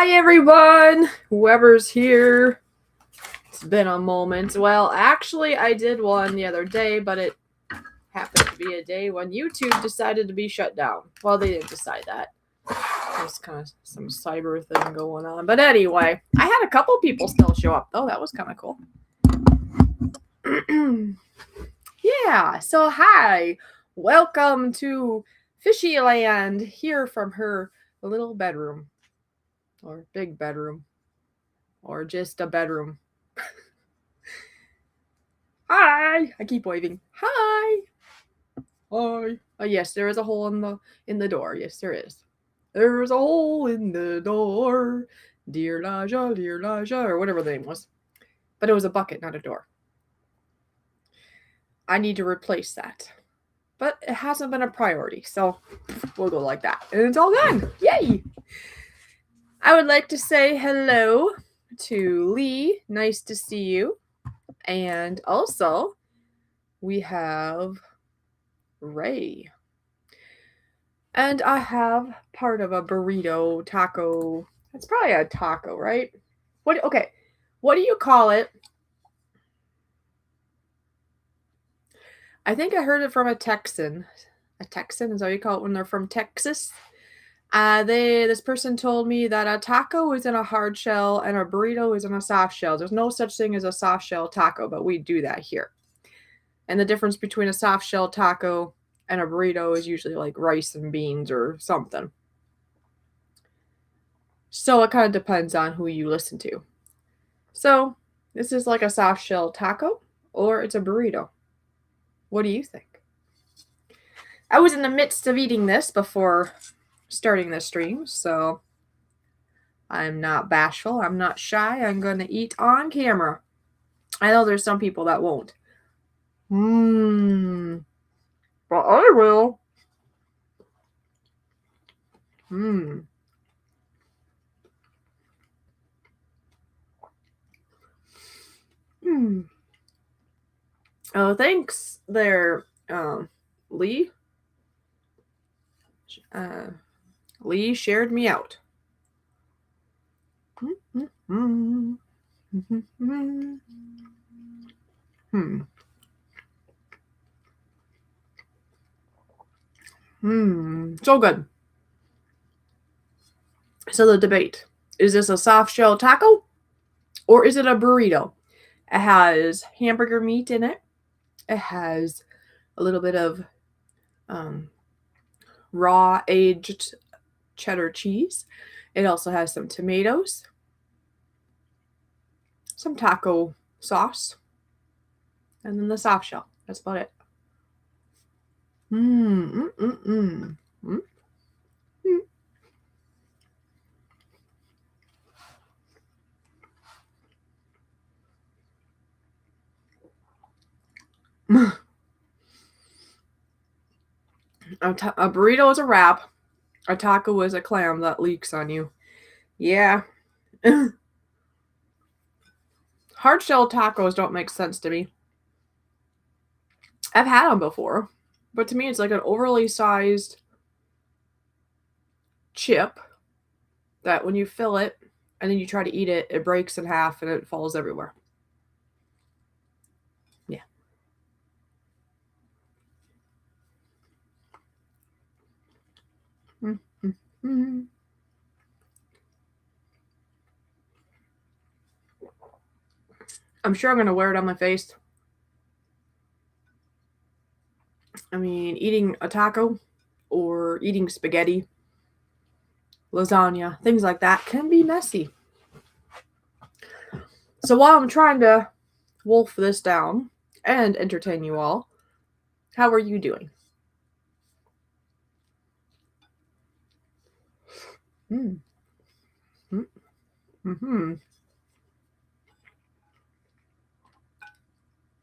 Hi, everyone. Whoever's here. It's been a moment. Well, actually, I did one the other day, but it happened to be a day when YouTube decided to be shut down. Well, they didn't decide that. There's kind of some cyber thing going on. But anyway, I had a couple people still show up, though. That was kind of cool. Yeah, so hi. Welcome to Fishy Land, here from her little bedroom. Or big bedroom. Or just a bedroom. Hi! I keep waving. Hi! Hi. Oh yes, there is a hole in the door. Yes, there is. There's a hole in the door. Dear Laja, or whatever the name was. But it was a bucket, not a door. I need to replace that. But it hasn't been a priority, so we'll go like that. And it's all done. Yay! I would like to say hello to Lee. Nice to see you. And also, we have Ray. And I have part of a burrito, taco. It's probably a taco, right? Okay. What do you call it? I think I heard it from a Texan. A Texan is that what you call it when they're from Texas? This person told me that a taco is in a hard shell and a burrito is in a soft shell. There's no such thing as a soft shell taco, but we do that here. And the difference between a soft shell taco and a burrito is usually like rice and beans or something. So it kind of depends on who you listen to. So this is like a soft shell taco or it's a burrito. What do you think? I was in the midst of eating this before starting the stream, so I'm not bashful. I'm not shy. I'm going to eat on camera. I know there's some people that won't. But I will. Oh, thanks there, Lee. Lee shared me out. So good. So the debate, is this a soft shell taco or is it a burrito? It has hamburger meat in it. It has a little bit of raw aged cheddar cheese. It also has some tomatoes, some taco sauce, and then the soft shell. That's about it. A burrito is a wrap. A taco is a clam that leaks on you. Yeah. Hard shell tacos don't make sense to me. I've had them before, but to me it's like an overly sized chip that when you fill it and then you try to eat it, it breaks in half and it falls everywhere. Yeah. I'm sure I'm going to wear it on my face. I mean, eating a taco or eating spaghetti, lasagna, things like that can be messy. So while I'm trying to wolf this down and entertain you all, how are you doing?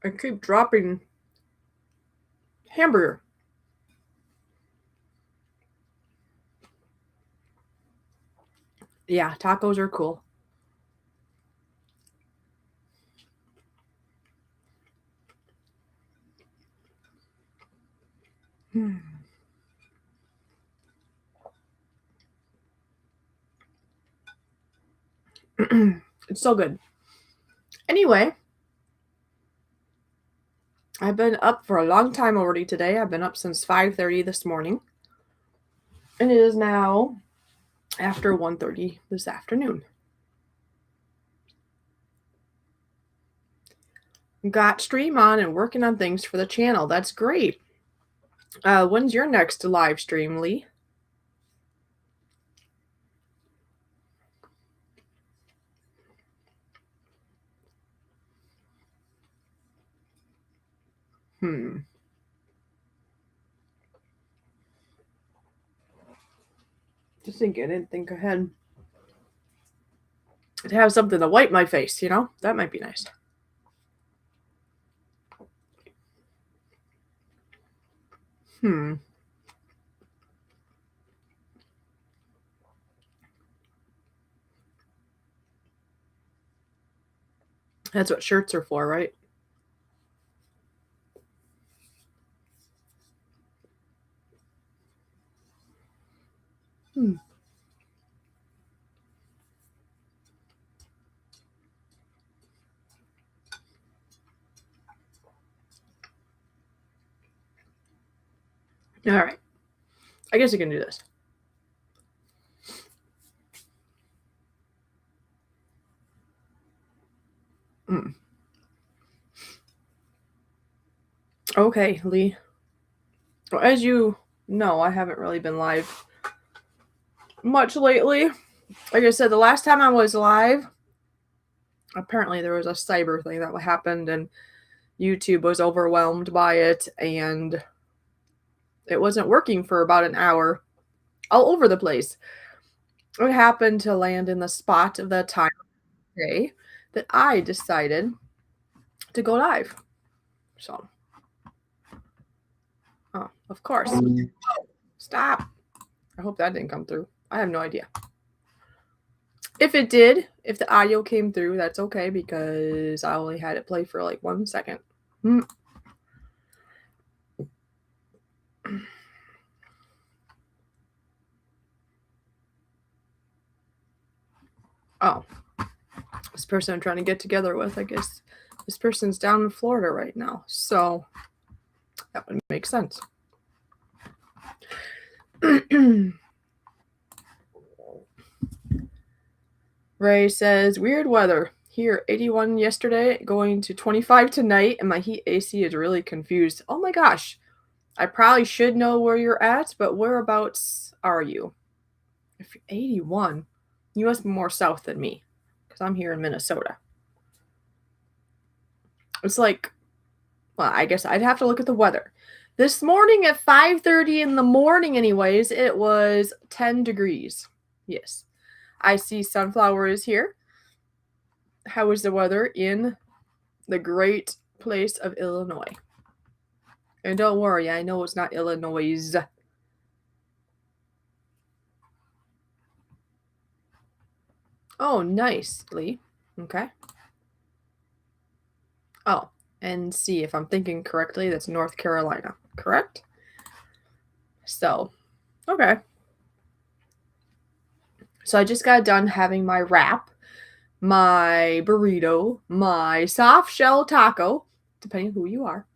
I keep dropping hamburger. Yeah, tacos are cool. It's so good. Anyway, I've been up for a long time already today. I've been up since 5:30 this morning. And it is now after 1:30 this afternoon. Got stream on and working on things for the channel. That's great. When's your next live stream, Lee? Just thinking, I didn't think ahead. To have something to wipe my face, you know? That might be nice. That's what shirts are for, right? All right. I guess I can do this. Okay, Lee. Well, as you know, I haven't really been live much lately. Like I said, the last time I was live, apparently there was a cyber thing that happened and YouTube was overwhelmed by it and it wasn't working for about an hour all over the place. It happened to land in the spot of the time of day that I decided to go live. So, oh, of course. Stop. I hope that didn't come through. I have no idea. If it did, if the audio came through, that's okay because I only had it play for like 1 second. Oh, this person I'm trying to get together with, I guess this person's down in Florida right now. So that would make sense. Ray says, weird weather. Here, 81 yesterday, going to 25 tonight, and my heat AC is really confused. Oh my gosh. I probably should know where you're at, but whereabouts are you? If you're 81, you must be more south than me, because I'm here in Minnesota. It's like, well, I guess I'd have to look at the weather. This morning at 5:30 in the morning, anyways, it was 10 degrees. Yes. I see Sunflower is here. How is the weather in the great place of Illinois? And don't worry, I know it's not Illinois. Oh, nice, Lee. Okay. Oh, and see if I'm thinking correctly, that's North Carolina, correct? So, okay. So I just got done having my wrap, my burrito, my soft shell taco, depending who you are.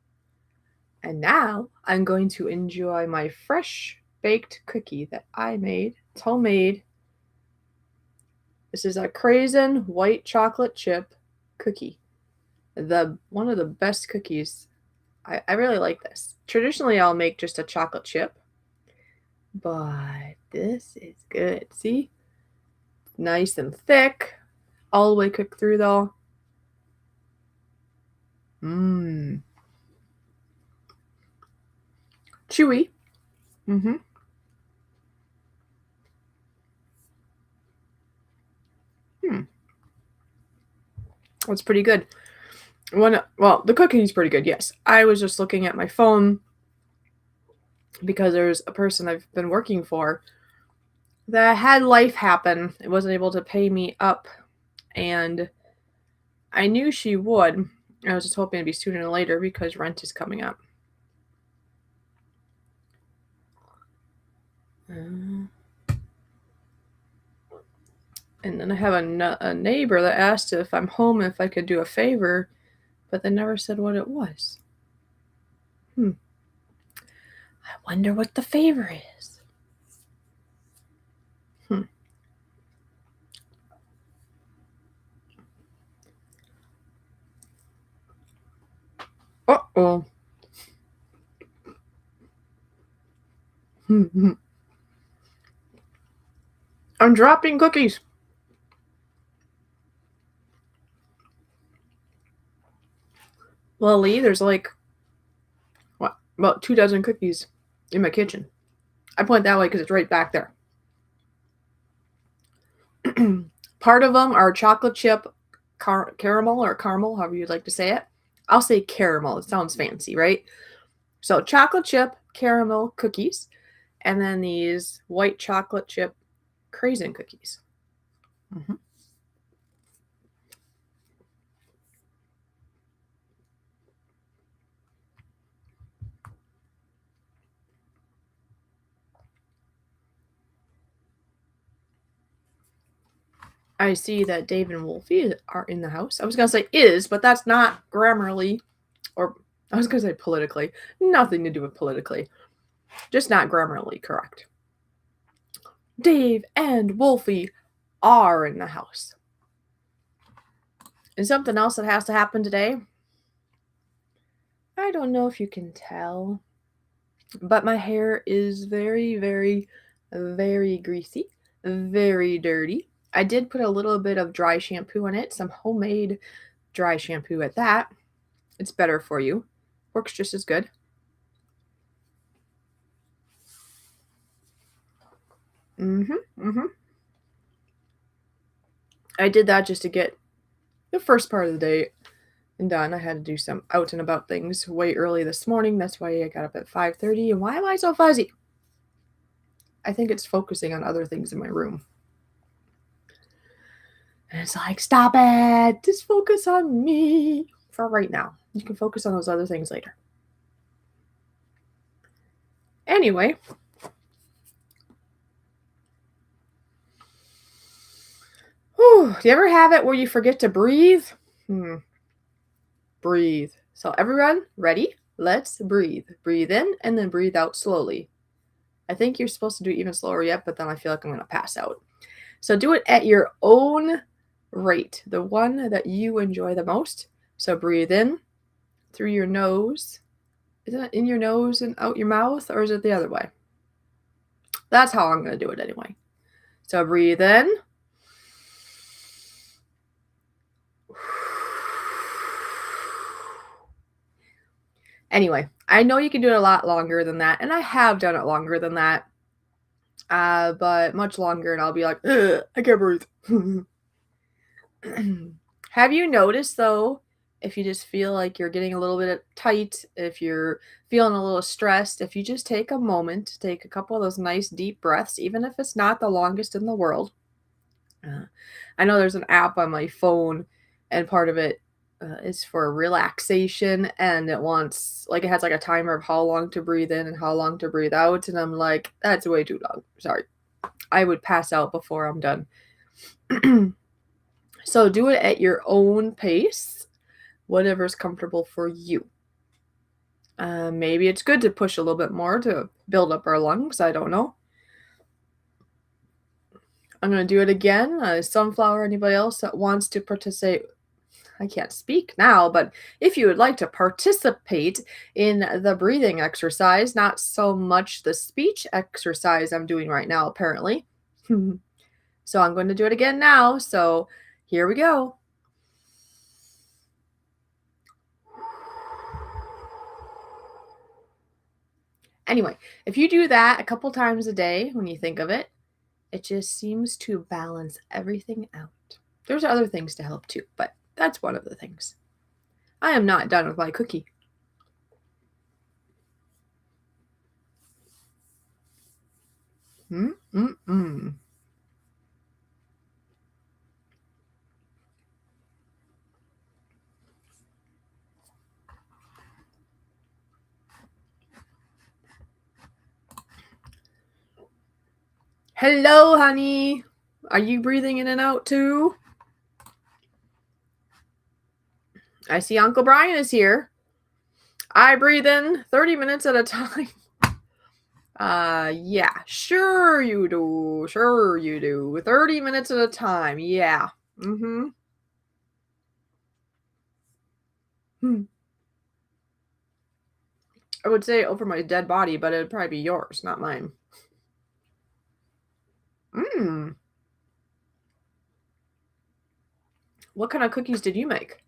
And now I'm going to enjoy my fresh baked cookie that I made. It's homemade. This is a Craisin white chocolate chip cookie. One of the best cookies. I really like this. Traditionally, I'll make just a chocolate chip. But this is good. See? Nice and thick. All the way cooked through, though. Chewy. It's pretty good. Well, the cookie's pretty good, yes. I was just looking at my phone because there's a person I've been working for that had life happen. It wasn't able to pay me up, and I knew she would. I was just hoping it'd be sooner than later because rent is coming up. And then I have a neighbor that asked if I'm home if I could do a favor, but they never said what it was. I wonder what the favor is. Uh-oh. I'm dropping cookies. Well, Lee, there's like, what, about 2 dozen cookies in my kitchen. I point that way because it's right back there. Part of them are chocolate chip caramel or caramel, however you'd like to say it. I'll say caramel. It sounds fancy, right? So chocolate chip caramel cookies, and then these white chocolate chip craisin cookies. Mm-hmm. I see that Dave and Wolfie are in the house. I was going to say is, but that's not grammarly, or I was going to say politically. Nothing to do with politically. Just not grammarly correct. Dave and Wolfie are in the house. And something else that has to happen today. I don't know if you can tell, but my hair is very, very, very greasy, very dirty. I did put a little bit of dry shampoo in it, some homemade dry shampoo at that. It's better for you. Works just as good. I did that just to get the first part of the day done. I had to do some out and about things way early this morning. That's why I got up at 5:30. And why am I so fuzzy? I think it's focusing on other things in my room. And it's like, stop it. Just focus on me for right now. You can focus on those other things later. Anyway. Whew, do you ever have it where you forget to breathe? Breathe. So everyone, ready? Let's breathe. Breathe in and then breathe out slowly. I think you're supposed to do it even slower yet, but then I feel like I'm going to pass out. So do it at your own rate, the one that you enjoy the most. So breathe in through your nose. Is it in your nose and out your mouth, or is it the other way? That's how I'm going to do it anyway. So breathe in. Anyway, I know you can do it a lot longer than that, and I have done it longer than that, but much longer, and I'll be like, I can't breathe. Have you noticed, though, if you just feel like you're getting a little bit tight, if you're feeling a little stressed, if you just take a moment, take a couple of those nice deep breaths, even if it's not the longest in the world. I know there's an app on my phone, and part of it is for relaxation, and it has like a timer of how long to breathe in and how long to breathe out, and I'm like, that's way too long. Sorry. I would pass out before I'm done. So do it at your own pace, whatever's comfortable for you. Maybe it's good to push a little bit more to build up our lungs. I don't know. I'm going to do it again. Sunflower, anybody else that wants to participate? I can't speak now, but if you would like to participate in the breathing exercise, not so much the speech exercise I'm doing right now, apparently. So I'm going to do it again now. So here we go. Anyway, if you do that a couple times a day when you think of it, it just seems to balance everything out. There's other things to help too, but that's one of the things. I am not done with my cookie. Hello, honey. Are you breathing in and out too? I see Uncle Brian is here. I breathe in 30 minutes at a time. Yeah, sure you do. Sure you do. 30 minutes at a time. Yeah. Mm-hmm. I would say over my dead body, but it'd probably be yours, not mine. Mmm. What kind of cookies did you make?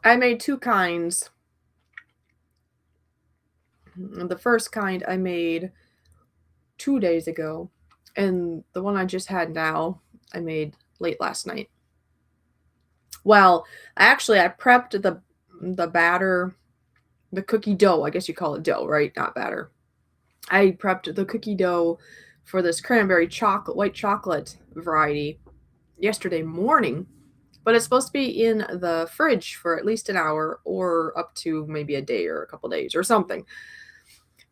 I made two kinds. The first kind I made 2 days ago, and the one I just had now I made late last night. Well, actually, I prepped the batter, the cookie dough. I guess you call it dough, right? Not batter. I prepped the cookie dough for this cranberry chocolate, white chocolate variety yesterday morning, but it's supposed to be in the fridge for at least an hour or up to maybe a day or a couple days or something.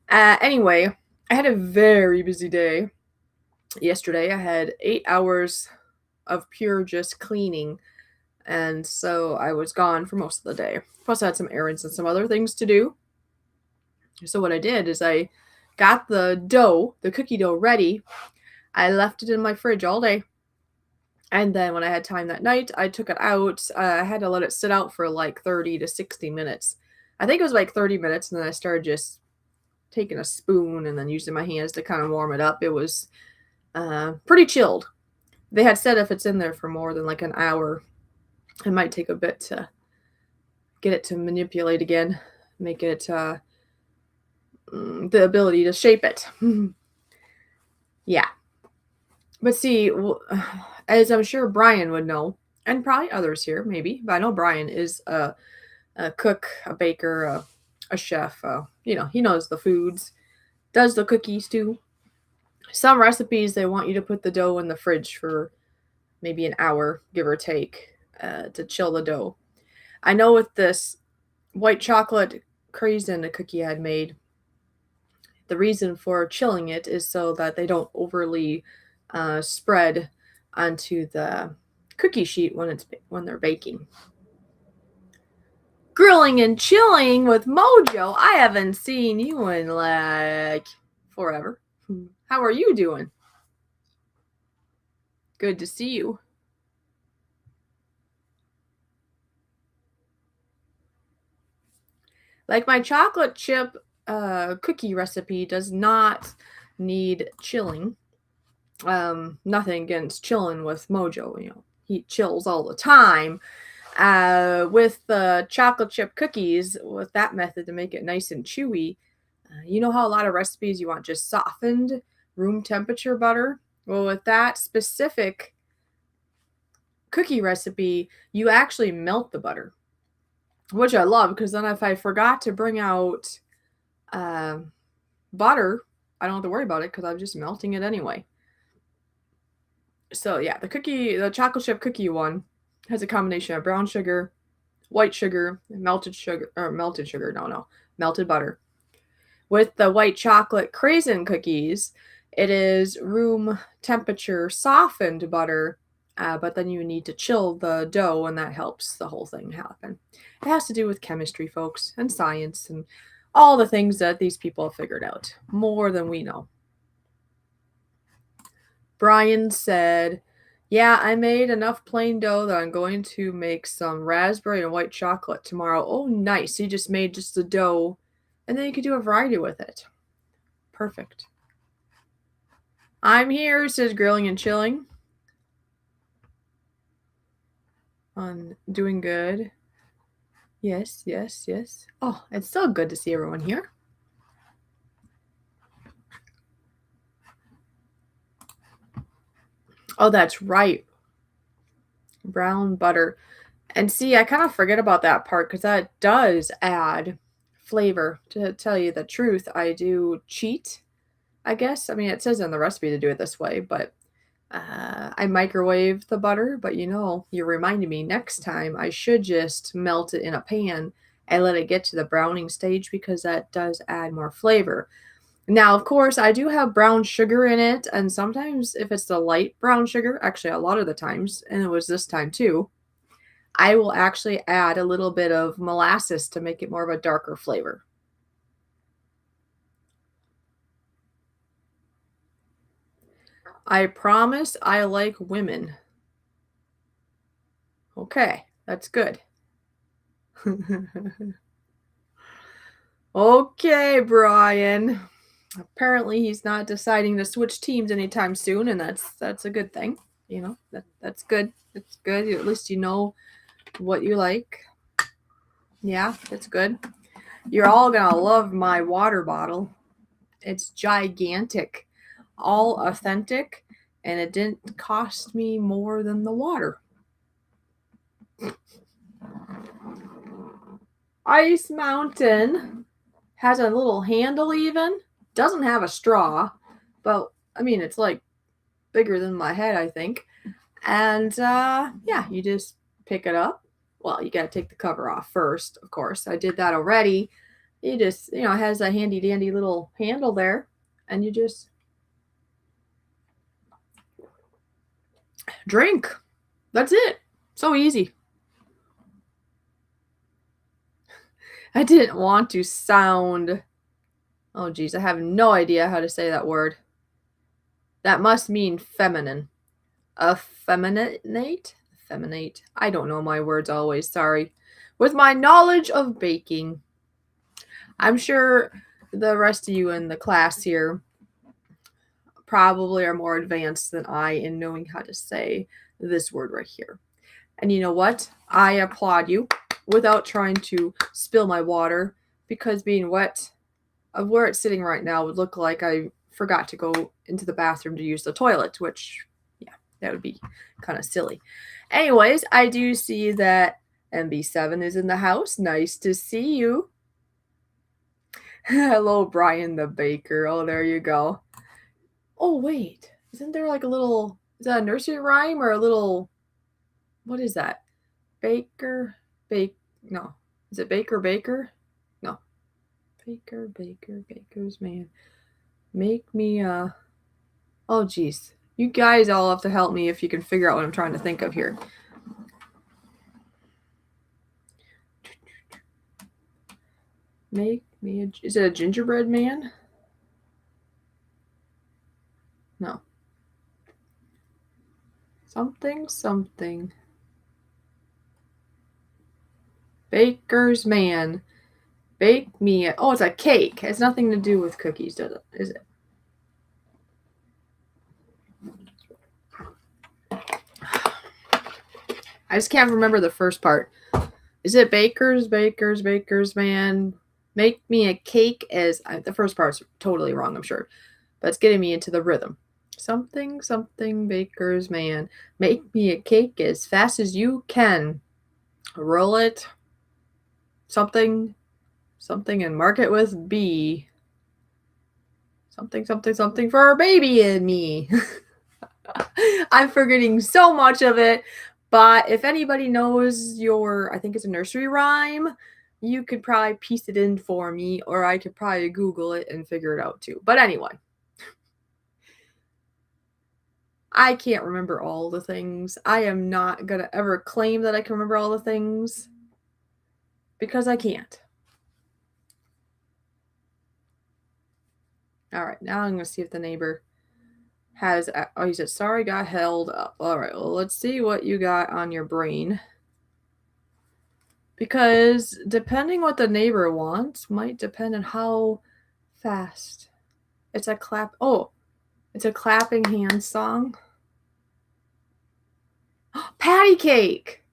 Anyway, I had a very busy day yesterday. I had 8 hours of pure just cleaning, and so I was gone for most of the day. Plus, I had some errands and some other things to do. So what I did is I got the dough, the cookie dough ready. I left it in my fridge all day. And then when I had time that night, I took it out. I had to let it sit out for like 30 to 60 minutes. I think it was like 30 minutes, and then I started just taking a spoon and then using my hands to kind of warm it up. It was pretty chilled. They had said if it's in there for more than like an hour, it might take a bit to get it to manipulate again, make it the ability to shape it. Yeah. But see, as I'm sure Brian would know, and probably others here, maybe, but I know Brian is a cook, a baker, a chef. He knows the foods, does the cookies too. Some recipes, they want you to put the dough in the fridge for maybe an hour, give or take, to chill the dough. I know with this white chocolate craisin cookie I had made, the reason for chilling it is so that they don't overly spread onto the cookie sheet when they're baking. Grilling and chilling with Mojo. I haven't seen you in like forever. How are you doing? Good to see you. Like my chocolate chip cookie recipe does not need chilling. Nothing against chilling with Mojo. He chills all the time. With the chocolate chip cookies, with that method to make it nice and chewy, you know how a lot of recipes you want just softened room temperature butter? Well, with that specific cookie recipe, you actually melt the butter, which I love because then if I forgot to bring out butter, I don't have to worry about it because I'm just melting it anyway. So yeah, the chocolate chip cookie one has a combination of brown sugar, white sugar, melted butter. With the white chocolate craisin cookies, it is room temperature softened butter, but then you need to chill the dough, and that helps the whole thing happen. It has to do with chemistry, folks, and science, and all the things that these people have figured out, more than we know. Brian said, yeah, I made enough plain dough that I'm going to make some raspberry and white chocolate tomorrow. Oh, nice. So you just made just the dough, and then you could do a variety with it. Perfect. I'm here, says Grilling and Chilling. On doing good. Yes. Oh, it's so good to see everyone here. Oh, that's right. Brown butter. And see, I kind of forget about that part because that does add flavor. To tell you the truth, I do cheat, I guess. I mean, it says in the recipe to do it this way, but I microwave the butter, but you reminded me next time I should just melt it in a pan and let it get to the browning stage because that does add more flavor. Now, of course, I do have brown sugar in it, and sometimes if it's the light brown sugar, actually a lot of the times, and it was this time too, I will actually add a little bit of molasses to make it more of a darker flavor. I promise I like women. Okay, that's good. Okay, Brian. Apparently he's not deciding to switch teams anytime soon, and that's a good thing. That's good. It's good. At least you know what you like. Yeah, it's good. You're all gonna love my water bottle. It's gigantic, all authentic, and it didn't cost me more than the water. Ice Mountain has a little handle even. Doesn't have a straw, but I mean it's like bigger than my head, I think. And yeah, you just pick it up. Well, you got to take the cover off first, of course. I did that already. You just, it has a handy dandy little handle there, and you just drink. That's it. So easy. I didn't want to sound. Oh, geez, I have no idea how to say that word. That must mean feminine. Effeminate? Effeminate. I don't know my words always, sorry. With my knowledge of baking, I'm sure the rest of you in the class here probably are more advanced than I in knowing how to say this word right here. And you know what? I applaud you without trying to spill my water because being wet of where it's sitting right now would look like I forgot to go into the bathroom to use the toilet, which, yeah, that would be kind of silly. Anyways, I do see that MB7 is in the house. Nice to see you. Hello, Brian the Baker. Oh, there you go. Oh, wait. Isn't there like a little, is that a nursery rhyme or a little, what is that? Baker, no. Is it Baker? No. Baker's man. Make me, oh, geez. You guys all have to help me if you can figure out what I'm trying to think of here. Make me is it a gingerbread man? No. Something. Baker's man. Bake me a, oh, it's a cake. It has nothing to do with cookies, does it? Is it? I just can't remember the first part. Is it Baker's man? Make me a cake as the first part's totally wrong, I'm sure. But it's getting me into the rhythm. Something, Baker's man. Make me a cake as fast as you can. Roll it. Something, and mark it with B. Something for our baby and me. I'm forgetting so much of it. But if anybody knows I think it's a nursery rhyme, you could probably piece it in for me, or I could probably Google it and figure it out too. But anyway, I can't remember all the things. I am not going to ever claim that I can remember all the things because I can't. All right, now I'm going to see if the neighbor has, oh, he said, sorry, got held up. All right, well, let's see what you got on your brain. Because depending what the neighbor wants might depend on how fast. It's a clapping hand song. Patty cake.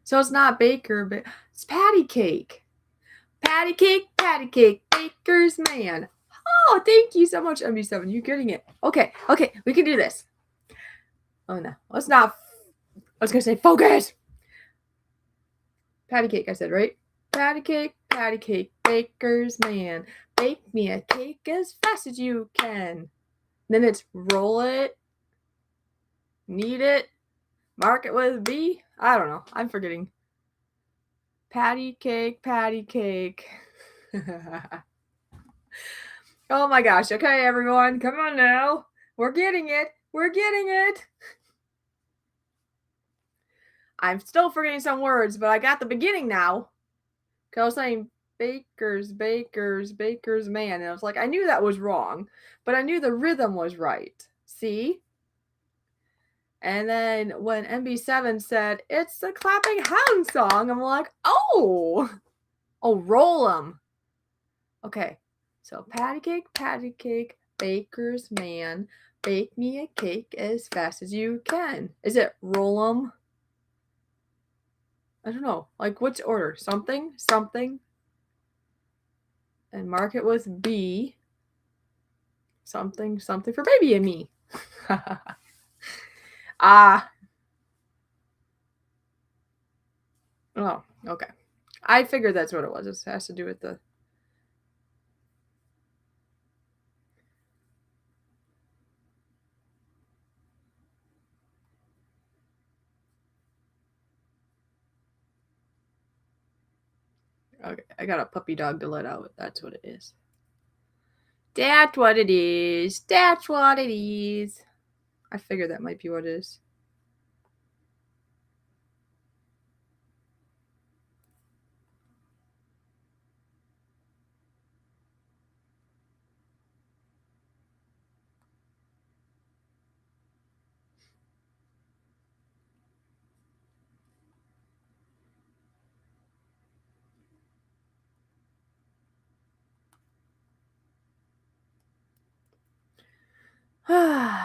So it's not Baker, but it's patty cake. Patty cake, Baker's man. Oh, thank you so much, MB7. You're getting it. Okay, we can do this. Oh no, let's not. I was gonna say focus. Patty cake, I said, right? Patty cake, Baker's man. Bake me a cake as fast as you can. Then it's roll it. Need it. Market with B. I don't know. I'm forgetting. Patty cake, patty cake. Oh my gosh. Okay, everyone. Come on now. We're getting it. We're getting it. I'm still forgetting some words, but I got the beginning now. Because I was saying bakers, bakers, bakers, man. And I was like, I knew that was wrong, but I knew the rhythm was right. See? And then when MB7 said, it's the Clapping Hound song, I'm like, oh, roll 'em. Okay, so patty cake, baker's man, bake me a cake as fast as you can. Is it roll 'em? I don't know. Like, which order? Something, something. And mark it with B. Something, something for baby and me. Oh, okay. I figured that's what it was. It has to do with the... Okay, I got a puppy dog to let out. That's what it is. That's what it is. That's what it is. I figured that might be what it is.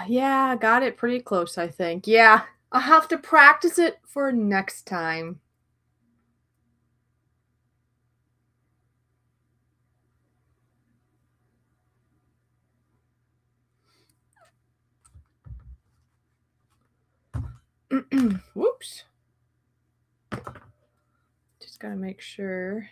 Yeah, got it pretty close, I think. Yeah, I'll have to practice it for next time. Whoops. Just gotta make sure.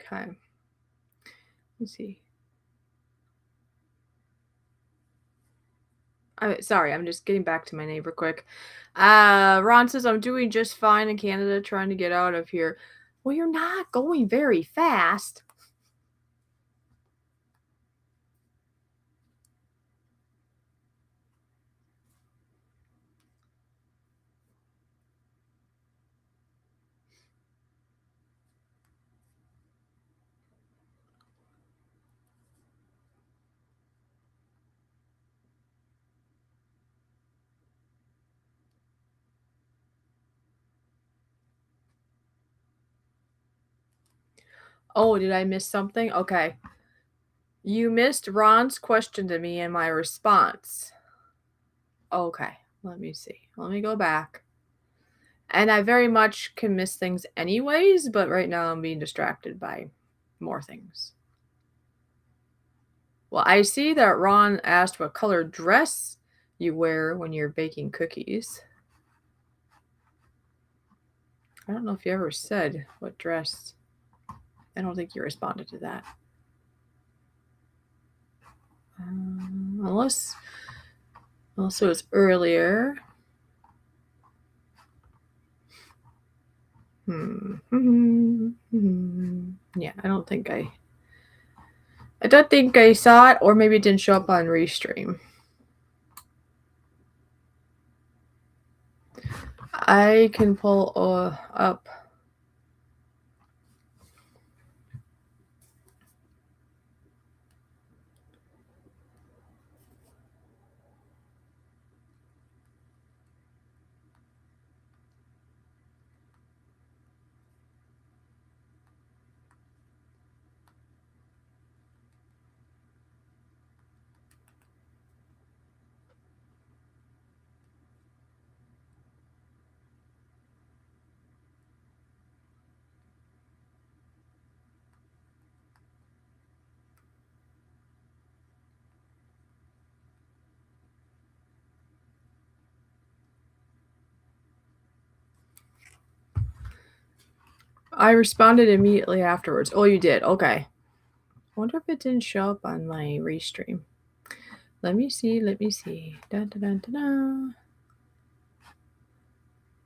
Okay. Let's see. Sorry, I'm just getting back to my neighbor quick. Ron says, I'm doing just fine in Canada, trying to get out of here. Well, you're not going very fast. Oh, did I miss something? Okay. You missed Ron's question to me and my response. Okay, let me see. Let me go back. And I very much can miss things anyways, but right now I'm being distracted by more things. Well, I see that Ron asked what color dress you wear when you're baking cookies. I don't know if you ever said what dress. I don't think you responded to that. Unless it was earlier. Yeah, I don't think I saw it, or maybe it didn't show up on Restream. I can pull up. I responded immediately afterwards. Oh, you did? Okay. I wonder if it didn't show up on my restream. Let me see. Dun, dun, dun, dun, dun.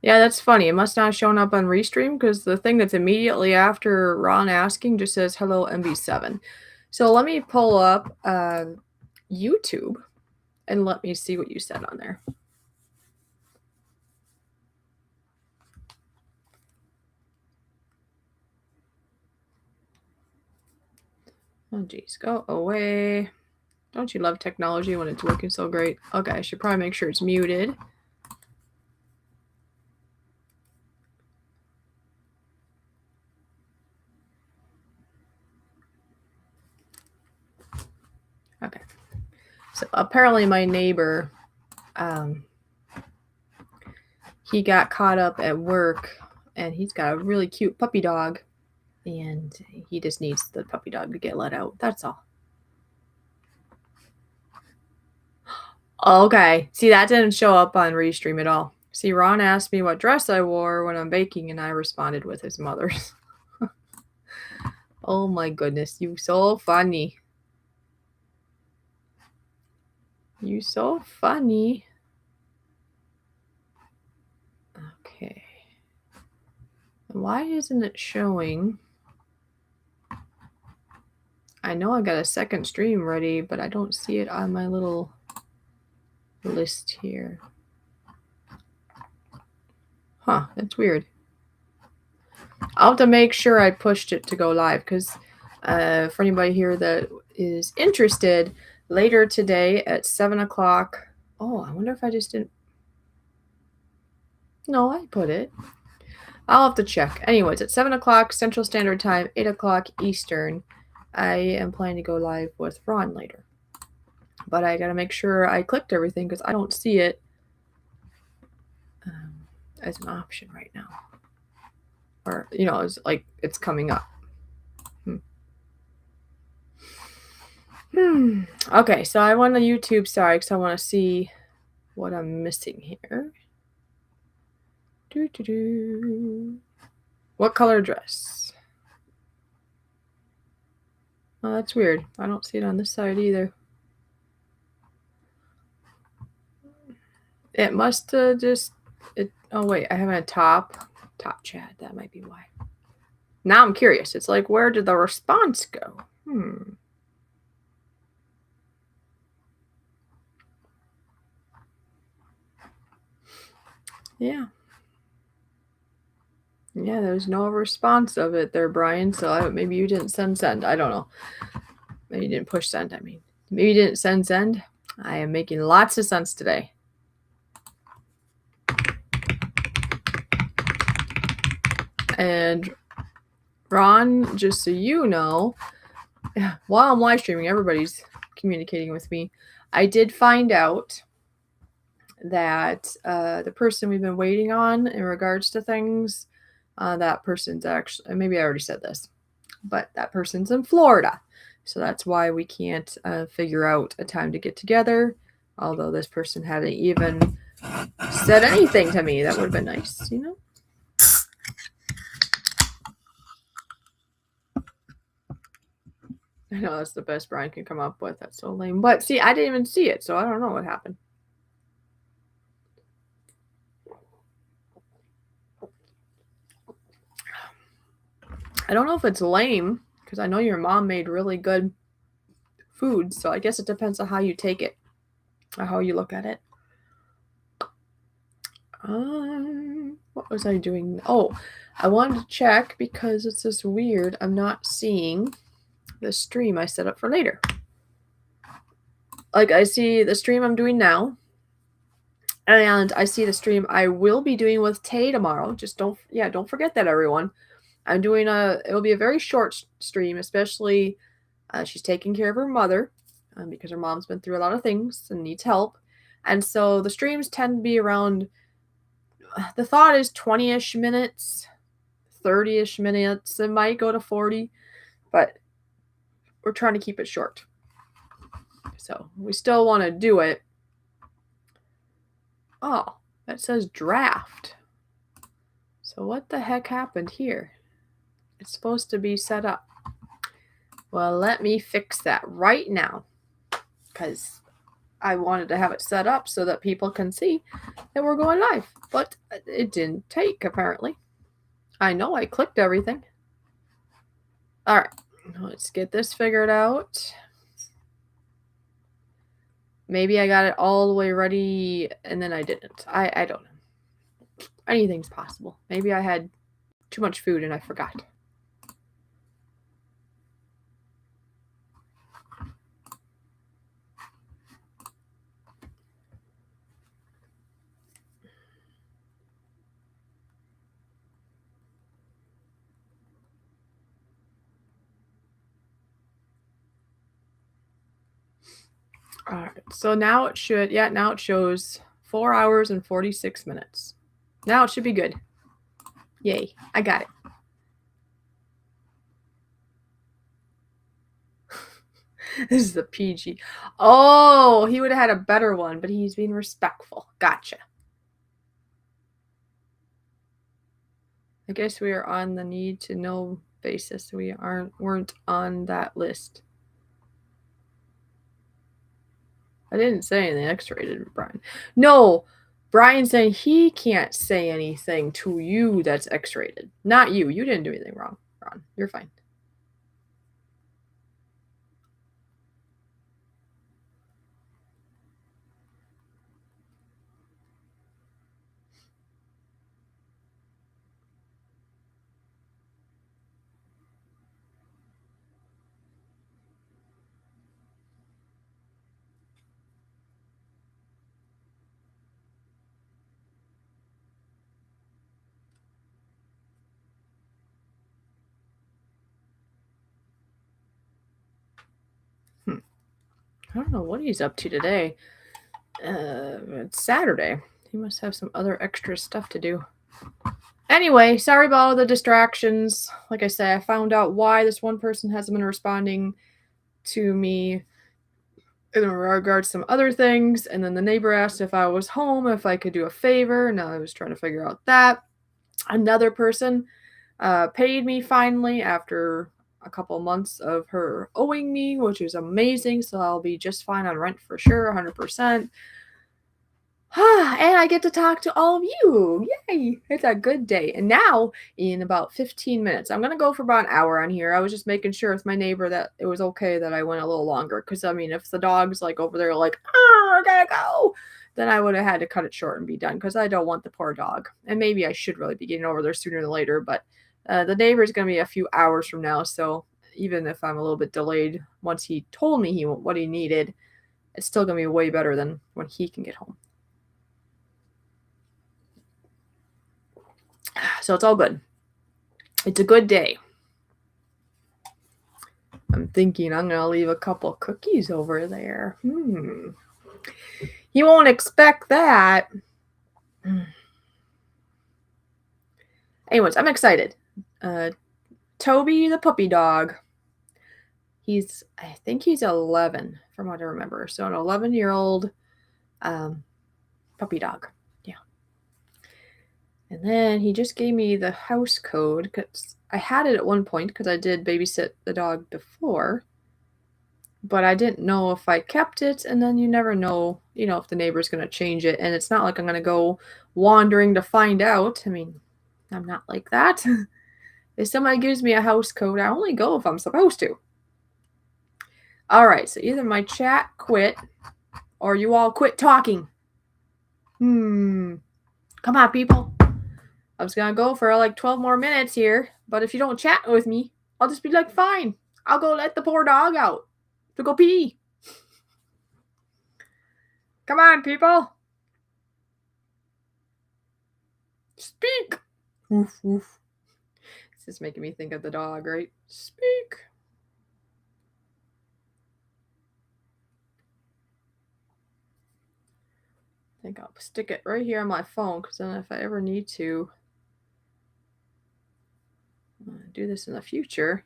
Yeah, that's funny. It must not have shown up on restream because the thing that's immediately after Ron asking just says hello MV7. So let me pull up YouTube and let me see what you said on there. Oh, geez. Go away. Don't you love technology when it's working so great? Okay, I should probably make sure it's muted. Okay. So apparently my neighbor, he got caught up at work and he's got a really cute puppy dog and he just needs the puppy dog to get let out. That's all. Okay. See, that didn't show up on Restream at all. See, Ron asked me what dress I wore when I'm baking and I responded with his mother's. Oh my goodness. You so funny. You so funny. Okay. Why isn't it showing? I know I got a second stream ready, but I don't see it on my little list here. Huh, that's weird. I'll have to make sure I pushed it to go live because for anybody here that is interested, later today at 7 o'clock. Oh, I wonder if I just didn't. No, I put it. I'll have to check. Anyways, at 7 o'clock Central Standard Time, 8 o'clock Eastern, I am planning to go live with Ron later. But I got to make sure I clicked everything because I don't see it as an option right now. Or, you know, it's like it's coming up. Okay, so I want the YouTube side because I want to see what I'm missing here. What color dress? Oh, that's weird. I don't see it on this side either. It must just... Oh, wait. I have a top chat. That might be why. Now I'm curious. It's like, where did the response go? Yeah. Yeah, there's no response of it there, Brian. So maybe you didn't send. I don't know. Maybe you didn't push send. I mean, maybe you didn't send. I am making lots of sense today. And Ron, just so you know, while I'm live streaming, everybody's communicating with me. I did find out that the person we've been waiting on in regards to things, that person's actually, maybe I already said this, but that person's in Florida. So that's why we can't figure out a time to get together. Although this person hadn't even said anything to me. That would have been nice, you know? I know that's the best Brian can come up with. That's so lame. But see, I didn't even see it, so I don't know what happened. I don't know if it's lame, because I know your mom made really good food, so I guess it depends on how you take it, or how you look at it. What was I doing? Oh, I wanted to check because it's just weird. I'm not seeing the stream I set up for later. Like, I see the stream I'm doing now, and I see the stream I will be doing with Tay tomorrow. Just don't forget that, everyone. I'm doing it'll be a very short stream, especially she's taking care of her mother because her mom's been through a lot of things and needs help. And so the streams tend to be around, the thought is 20-ish minutes, 30-ish minutes. It might go to 40, but we're trying to keep it short. So we still want to do it. Oh, that says draft. So what the heck happened here? It's supposed to be set up. Well, let me fix that right now. Because I wanted to have it set up so that people can see that we're going live. But it didn't take, apparently. I know I clicked everything. All right. Let's get this figured out. Maybe I got it all the way ready and then I didn't. I don't know. Anything's possible. Maybe I had too much food and I forgot. All right. So now it should, now it shows 4 hours and 46 minutes. Now it should be good. Yay. I got it. This is the PG. Oh, he would have had a better one, but he's being respectful. Gotcha. I guess we are on the need to know basis. We weren't on that list. I didn't say anything X-rated, Brian. No, Brian's saying he can't say anything to you that's X-rated. Not you. You didn't do anything wrong, Ron. You're fine. I don't know what he's up to today. It's Saturday. He must have some other extra stuff to do. Anyway, sorry about all the distractions. Like I said, I found out why this one person hasn't been responding to me in regards to some other things. And then the neighbor asked if I was home, if I could do a favor. Now I was trying to figure out that. Another person paid me finally after a couple months of her owing me, which is amazing. So I'll be just fine on rent for sure, 100%. And I get to talk to all of you. Yay! It's a good day. And now, in about 15 minutes, I'm going to go for about an hour on here. I was just making sure with my neighbor that it was okay that I went a little longer. Because, I mean, if the dog's like over there like, I gotta go, then I would have had to cut it short and be done. Because I don't want the poor dog. And maybe I should really be getting over there sooner than later. But the neighbor is going to be a few hours from now. So even if I'm a little bit delayed, once he told me what he needed, it's still going to be way better than when he can get home. So it's all good. It's a good day. I'm thinking I'm going to leave a couple cookies over there. You won't expect that. Anyways, I'm excited. Toby the puppy dog. I think he's 11 from what I remember. So an 11-year-old puppy dog. And then he just gave me the house code because I had it at one point because I did babysit the dog before. But I didn't know if I kept it. And then you never know, if the neighbor's going to change it. And it's not like I'm going to go wandering to find out. I mean, I'm not like that. If somebody gives me a house code, I only go if I'm supposed to. All right. So either my chat quit or you all quit talking. Come on, people. I was going to go for like 12 more minutes here, but if you don't chat with me, I'll just be like, fine. I'll go let the poor dog out to go pee. Come on, people. Speak. Woof, woof. This is making me think of the dog, right? Speak. I think I'll stick it right here on my phone because then if I ever need to do this in the future,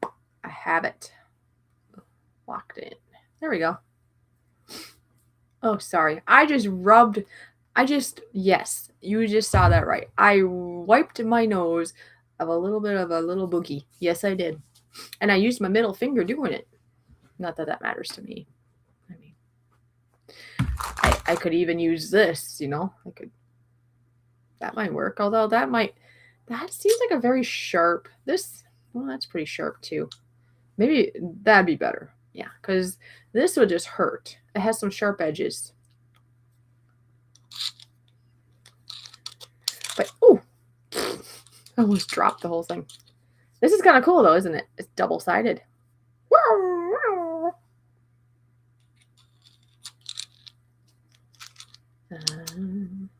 I have it locked in. There we go. Oh, sorry. Yes, you just saw that right. I wiped my nose of a little bit of a little boogie. Yes, I did. And I used my middle finger doing it. Not that that matters to me. I mean, I could even use this, you know. That might work. Although that seems like a very sharp, well, that's pretty sharp too. Maybe that'd be better. Yeah, because this would just hurt. It has some sharp edges. But, ooh, I almost dropped the whole thing. This is kind of cool though, isn't it? It's double-sided.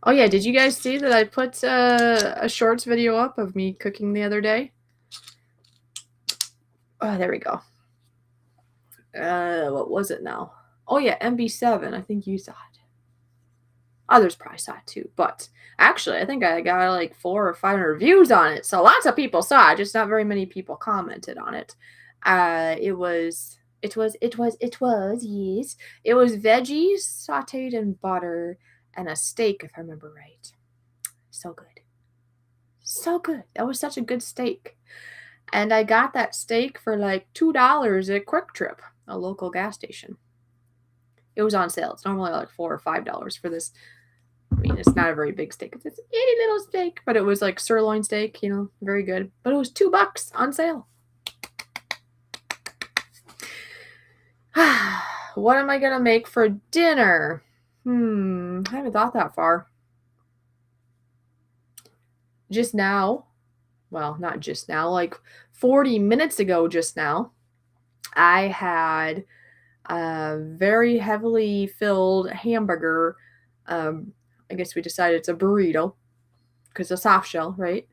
Oh yeah, did you guys see that I put a shorts video up of me cooking the other day? Oh, there we go. What was it now? Oh yeah, MB7. I think you saw it. Others probably saw it too, but actually, I think I got like 400 or 500 views on it. So lots of people saw it, just not very many people commented on it. It was yes. It was veggies sauteed in butter and a steak, if I remember right. So good. So good. That was such a good steak. And I got that steak for like $2 at Quick Trip, a local gas station. It was on sale. It's normally like $4 or $5 for this. I mean, it's not a very big steak. It's an itty little steak, but it was like sirloin steak, you know, very good. But it was $2 on sale. What am I going to make for dinner? I haven't thought that far. Just now, well, not just now, like 40 minutes ago just now, I had a very heavily filled hamburger. I guess we decided it's a burrito because it's a soft shell, right?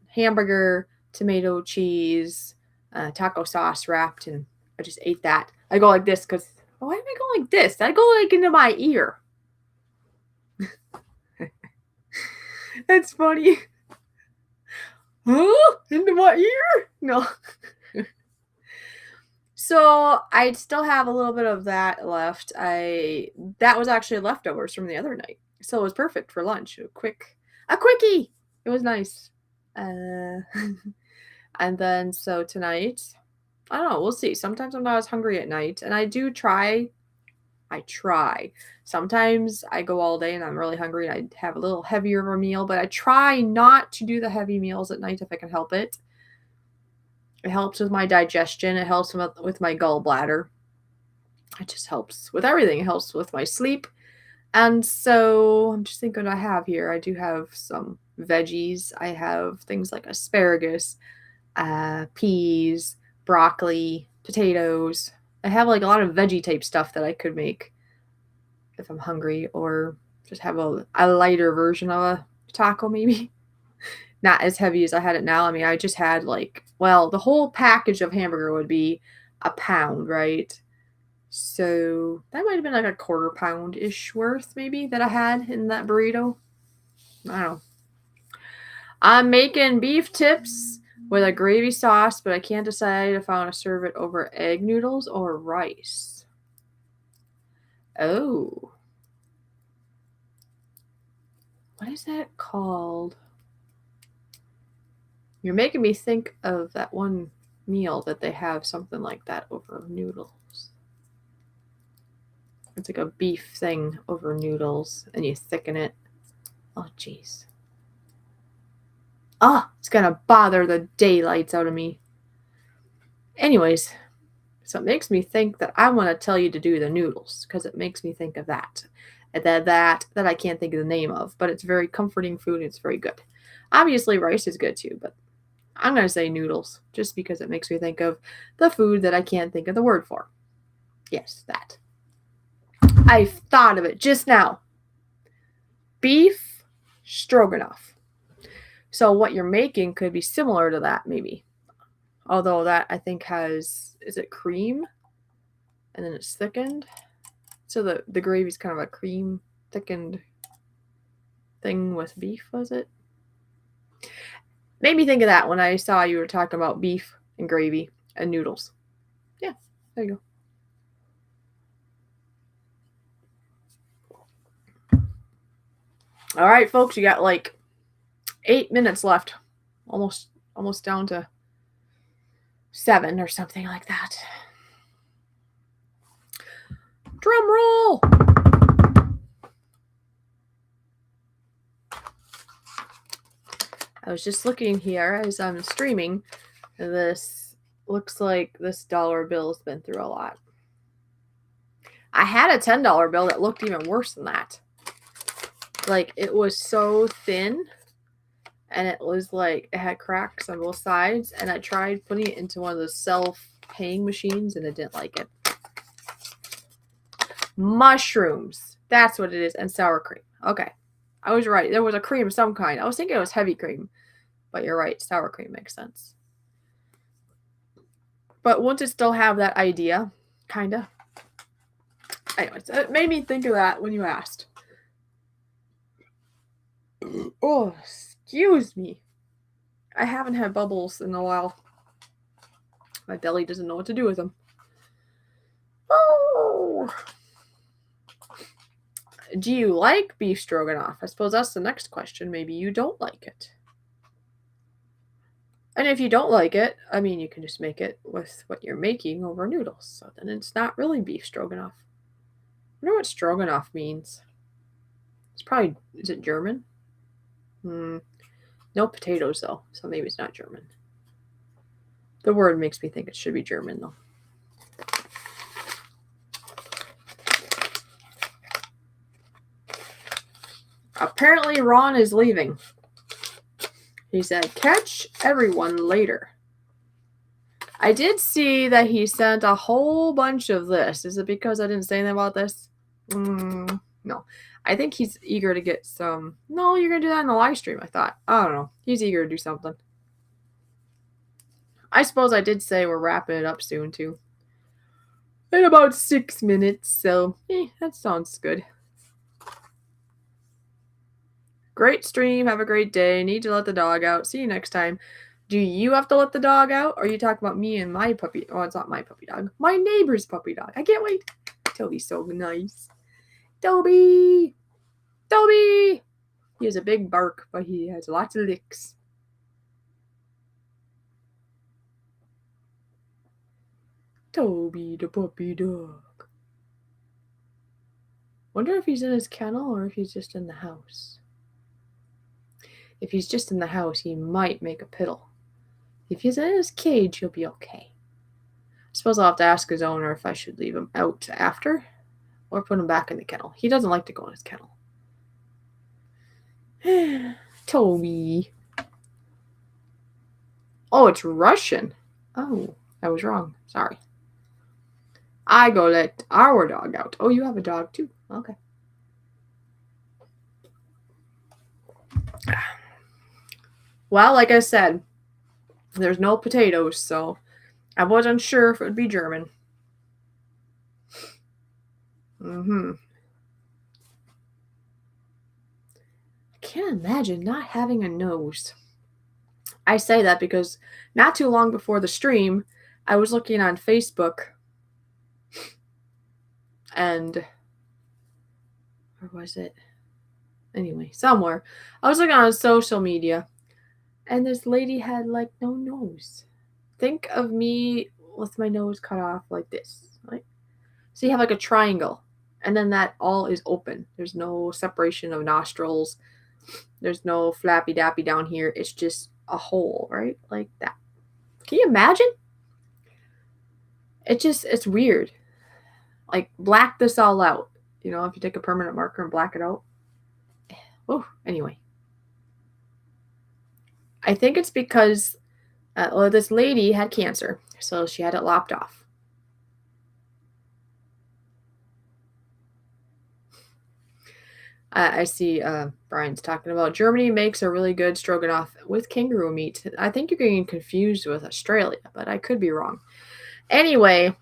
Hamburger, tomato, cheese, taco sauce wrapped, and I just ate that. I go like this because why am I going like this? I go like into my ear. That's funny. Huh? Into my ear? No. So I still have a little bit of that left. That was actually leftovers from the other night, so it was perfect for lunch. A quickie. It was nice. And then so tonight, I don't know. We'll see. Sometimes I'm not as hungry at night, and I try. Sometimes I go all day and I'm really hungry and I have a little heavier of a meal, but I try not to do the heavy meals at night if I can help it. It helps with my digestion. It helps with my gallbladder. It just helps with everything. It helps with my sleep. And so I'm just thinking what I have here. I do have some veggies. I have things like asparagus, peas, broccoli, potatoes. I have like a lot of veggie type stuff that I could make if I'm hungry, or just have a lighter version of a taco maybe. Not as heavy as I had it now. I mean, I just had the whole package of hamburger would be a pound, right? So that might have been like a quarter pound-ish worth maybe that I had in that burrito. I don't know. I'm making beef tips with a gravy sauce, but I can't decide if I want to serve it over egg noodles or rice. Oh. What is that called? You're making me think of that one meal that they have something like that over noodles. It's like a beef thing over noodles, and you thicken it. Oh, jeez. Oh, it's going to bother the daylights out of me. Anyways, so it makes me think that I want to tell you to do the noodles because it makes me think of that. That I can't think of the name of, but it's very comforting food. It's very good. Obviously, rice is good too, but I'm going to say noodles just because it makes me think of the food that I can't think of the word for. Yes, that. I thought of it just now. Beef stroganoff. So what you're making could be similar to that maybe. Although that I think is it cream? And then it's thickened. So the gravy's kind of a cream thickened thing with beef, was it? Made me think of that when I saw you were talking about beef and gravy and noodles. Yeah, there you go. All right, folks, you got like 8 minutes left. almost down to 7 or something like that. Drum roll! I was just looking here as I'm streaming. This looks like this dollar bill has been through a lot. I had a $10 bill that looked even worse than that. Like, it was so thin, and it was like, it had cracks on both sides, and I tried putting it into one of those self-paying machines, and it didn't like it. Mushrooms. That's what it is, and sour cream. Okay. I was right. There was a cream of some kind. I was thinking it was heavy cream, but you're right. Sour cream makes sense. But wouldn't it still have that idea? Kinda. Anyways, it made me think of that when you asked. Oh, excuse me. I haven't had bubbles in a while. My belly doesn't know what to do with them. Oh. Do you like beef stroganoff? I suppose that's the next question. Maybe you don't like it. And if you don't like it, I mean, you can just make it with what you're making over noodles. So then it's not really beef stroganoff. I wonder what stroganoff means. It's probably, is it German? No potatoes, though, so maybe it's not German. The word makes me think it should be German, though. Apparently, Ron is leaving. He said, catch everyone later. I did see that he sent a whole bunch of this. Is it because I didn't say anything about this? No. I think he's eager to get some. No, you're going to do that in the live stream, I thought. I don't know. He's eager to do something. I suppose I did say we're wrapping it up soon, too. In about 6 minutes, so that sounds good. Great stream. Have a great day. Need to let the dog out. See you next time. Do you have to let the dog out? Or are you talking about me and my puppy? Oh, it's not my puppy dog. My neighbor's puppy dog. I can't wait. Toby's so nice. Toby! Toby! He has a big bark, but he has lots of licks. Toby the puppy dog. Wonder if he's in his kennel or if he's just in the house. If he's just in the house, he might make a piddle. If he's in his cage, he'll be okay. I suppose I'll have to ask his owner if I should leave him out after or put him back in the kennel. He doesn't like to go in his kennel. Toby. Oh, it's Russian. Oh, I was wrong. Sorry. I go let our dog out. Oh, you have a dog too. Okay. Well, like I said, there's no potatoes, so I wasn't sure if it would be German. I can't imagine not having a nose. I say that because not too long before the stream, I was looking on Facebook and where was it? Anyway, somewhere. I was looking on social media and this lady had like no nose. Think of me with my nose cut off like this, right? So you have like a triangle and then that all is open. There's no separation of nostrils. There's no flappy dappy down here. It's just a hole, right? Like that. Can you imagine? It's weird. Like, black this all out. You know, if you take a permanent marker and black it out. Oh, anyway. I think it's because this lady had cancer, so she had it lopped off. I see Brian's talking about Germany makes a really good stroganoff with kangaroo meat. I think you're getting confused with Australia, but I could be wrong. Anyway,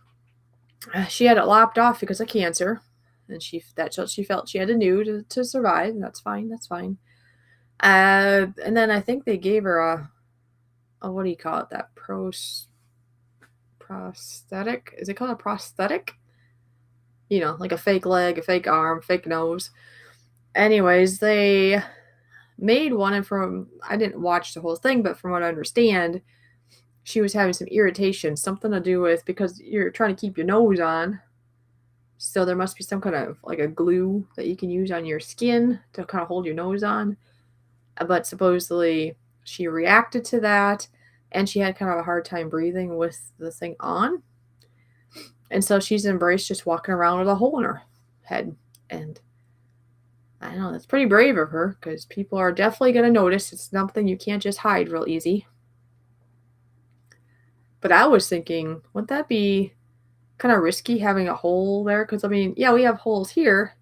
she had it lopped off because of cancer, and that's what she felt she had to do to survive. And that's fine. That's fine. And then I think they gave her a what do you call it? That prosthetic? Is it called a prosthetic? You know, like a fake leg, a fake arm, fake nose. Anyways, they made one, and I didn't watch the whole thing, but from what I understand, she was having some irritation, something to do with because you're trying to keep your nose on. So there must be some kind of like a glue that you can use on your skin to kind of hold your nose on. But supposedly she reacted to that, and she had kind of a hard time breathing with the thing on. And so she's embraced just walking around with a hole in her head. And I don't know, that's pretty brave of her because people are definitely going to notice. It's something you can't just hide real easy. But I was thinking, wouldn't that be kind of risky having a hole there? Because, I mean, yeah, we have holes here,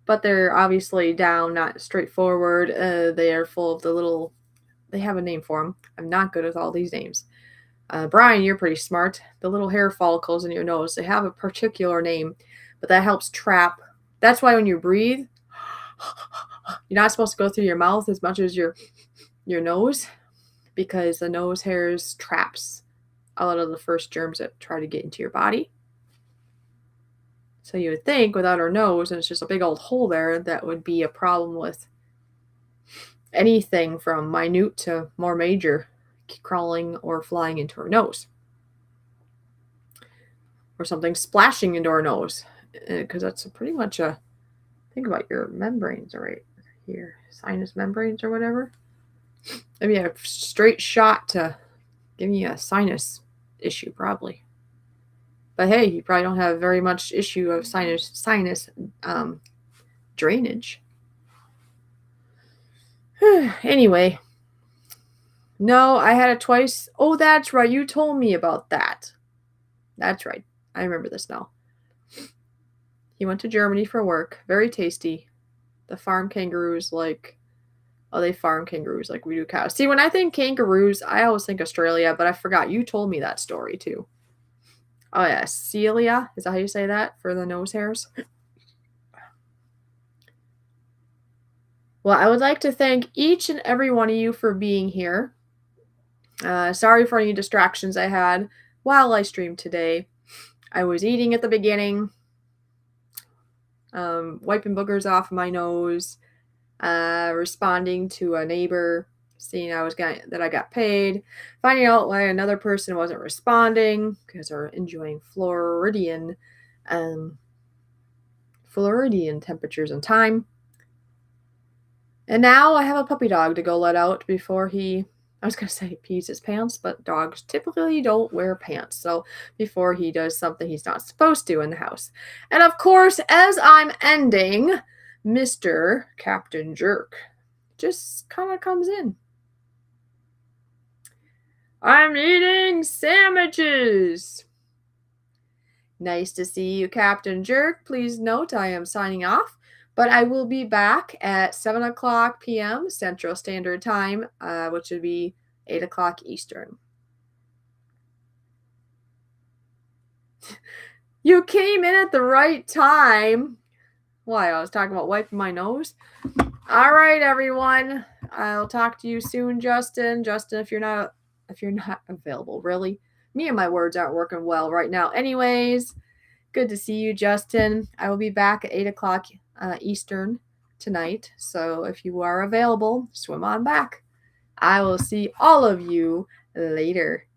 but they're obviously down, not straightforward. They are full of the little, they have a name for them. I'm not good with all these names. Brian, you're pretty smart. The little hair follicles in your nose, they have a particular name, but that helps trap. That's why when you breathe, you're not supposed to go through your mouth as much as your nose, because the nose hairs traps a lot of the first germs that try to get into your body. So you would think without her nose, and it's just a big old hole there, that would be a problem with anything from minute to more major crawling or flying into her nose. Or something splashing into her nose. Because that's pretty much a, think about your membranes right here, sinus membranes or whatever. Maybe a straight shot to give you a sinus issue, probably. But hey, you probably don't have very much issue of sinus drainage. Anyway, no, I had it twice. Oh, that's right. You told me about that. That's right. I remember this now. He went to Germany for work. Very tasty. The farm kangaroos, like, oh, they farm kangaroos like we do cows. See, when I think kangaroos, I always think Australia, but I forgot. You told me that story too. Oh, yeah. Celia. Is that how you say that for the nose hairs? Well, I would like to thank each and every one of you for being here. Sorry for any distractions I had while I streamed today. I was eating at the beginning, wiping boogers off my nose, responding to a neighbor, seeing that I got paid, finding out why another person wasn't responding because they're enjoying Floridian temperatures and time. And now I have a puppy dog to go let out before he, I was going to say pees his pants, but dogs typically don't wear pants. So before he does something he's not supposed to in the house. And of course, as I'm ending, Mr. Captain Jerk just kind of comes in. I'm eating sandwiches. Nice to see you, Captain Jerk. Please note I am signing off. But I will be back at 7 o'clock p.m. Central Standard Time, which would be 8 o'clock Eastern. You came in at the right time. Why? I was talking about wiping my nose. All right, everyone. I'll talk to you soon, Justin. Justin, if you're not available, really. Me and my words aren't working well right now. Anyways, good to see you, Justin. I will be back at 8 o'clock Eastern tonight. So if you are available, swim on back. I will see all of you later.